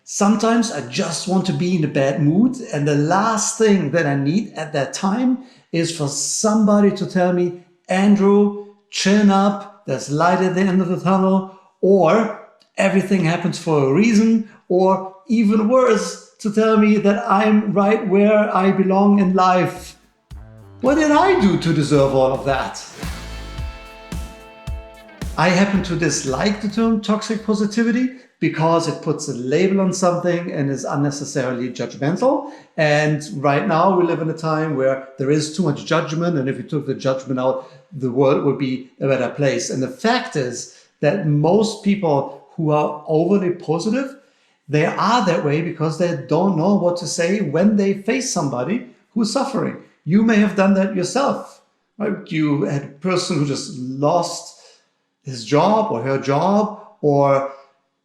Sometimes I just want to be in a bad mood, and the last thing that I need at that time is for somebody to tell me, Andrew, chin up, there's light at the end of the tunnel, or everything happens for a reason, or even worse, to tell me that I'm right where I belong in life. What did I do to deserve all of that? I happen to dislike the term toxic positivity because it puts a label on something and is unnecessarily judgmental. And right now we live in a time where there is too much judgment. And if you took the judgment out, the world would be a better place. And the fact is that most people who are overly positive, they are that way because they don't know what to say when they face somebody who's suffering. You may have done that yourself, right? You had a person who just lost his job or her job or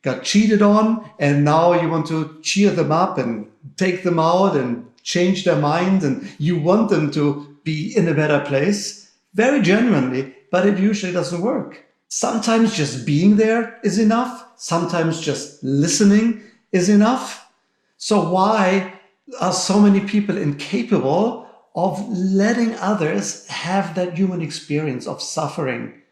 got cheated on, and now you want to cheer them up and take them out and change their mind, and you want them to be in a better place, very genuinely, but it usually doesn't work. Sometimes just being there is enough. Sometimes just listening is enough. So why are so many people incapable of letting others have that human experience of suffering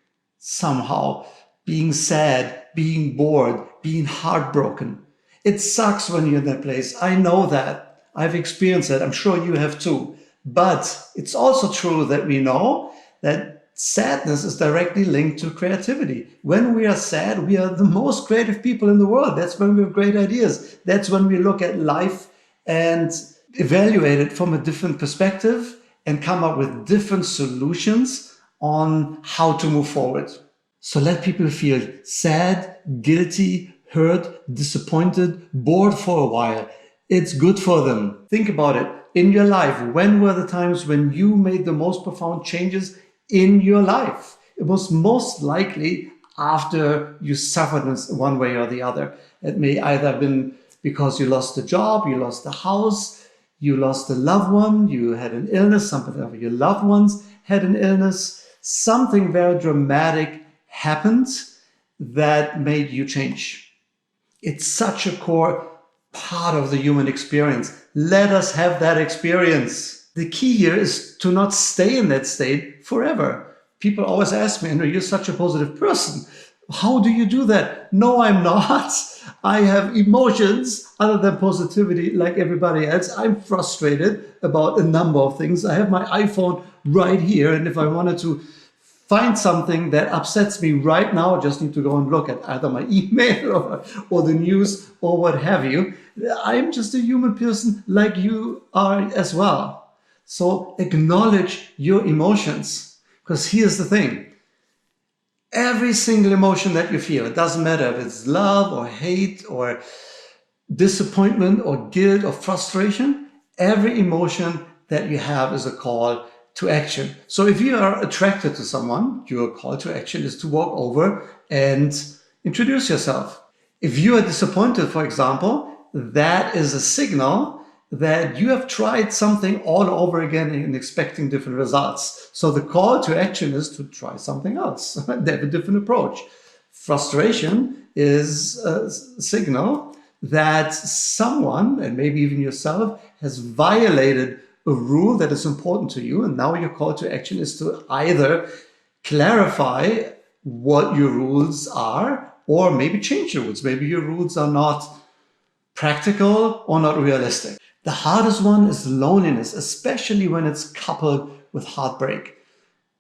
somehow, being sad, being bored, being heartbroken? It sucks when you're in that place. I know that. I've experienced it. I'm sure you have too. But it's also true that we know that sadness is directly linked to creativity. When we are sad, we are the most creative people in the world. That's when we have great ideas. That's when we look at life and evaluate it from a different perspective and come up with different solutions on how to move forward. So let people feel sad, guilty, hurt, disappointed, bored for a while. It's good for them. Think about it. In your life, when were the times when you made the most profound changes in your life? It was most likely after you suffered in one way or the other. It may either have been because you lost a job, you lost a house, you lost a loved one, you had an illness, something of your loved ones had an illness. Something very dramatic happened that made you change. It's such a core part of the human experience. Let us have that experience. The key here is to not stay in that state forever. People always ask me, Andrew, you're such a positive person. How do you do that? No, I'm not. I have emotions other than positivity like everybody else. I'm frustrated about a number of things. I have my iPhone right here, and if I wanted to find something that upsets me right now, I just need to go and look at either my email or the news or what have you. I'm just a human person like you are as well. So acknowledge your emotions, because here's the thing. Every single emotion that you feel, it doesn't matter if it's love or hate or disappointment or guilt or frustration, every emotion that you have is a call to action. So if you are attracted to someone, your call to action is to walk over and introduce yourself. If you are disappointed, for example, that is a signal that you have tried something all over again and expecting different results. So the call to action is to try something else. They have a different approach. Frustration is a signal that someone, and maybe even yourself, has violated a rule that is important to you. And now your call to action is to either clarify what your rules are or maybe change your rules. Maybe your rules are not practical or not realistic. The hardest one is loneliness, especially when it's coupled with heartbreak,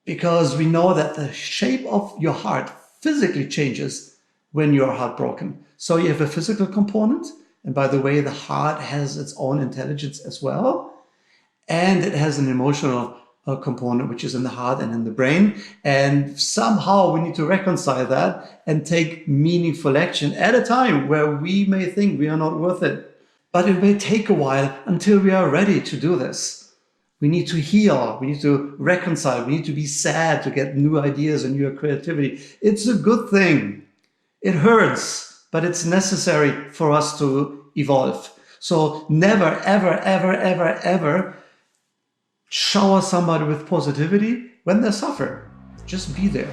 because we know that the shape of your heart physically changes when you're heartbroken. So you have a physical component. And by the way, the heart has its own intelligence as well. And it has an emotional component, which is in the heart and in the brain. And somehow we need to reconcile that and take meaningful action at a time where we may think we are not worth it. But it may take a while until we are ready to do this. We need to heal. We need to reconcile. We need to be sad to get new ideas and new creativity. It's a good thing. It hurts, but it's necessary for us to evolve. So never, ever, ever, ever, ever shower somebody with positivity when they suffer. Just be there.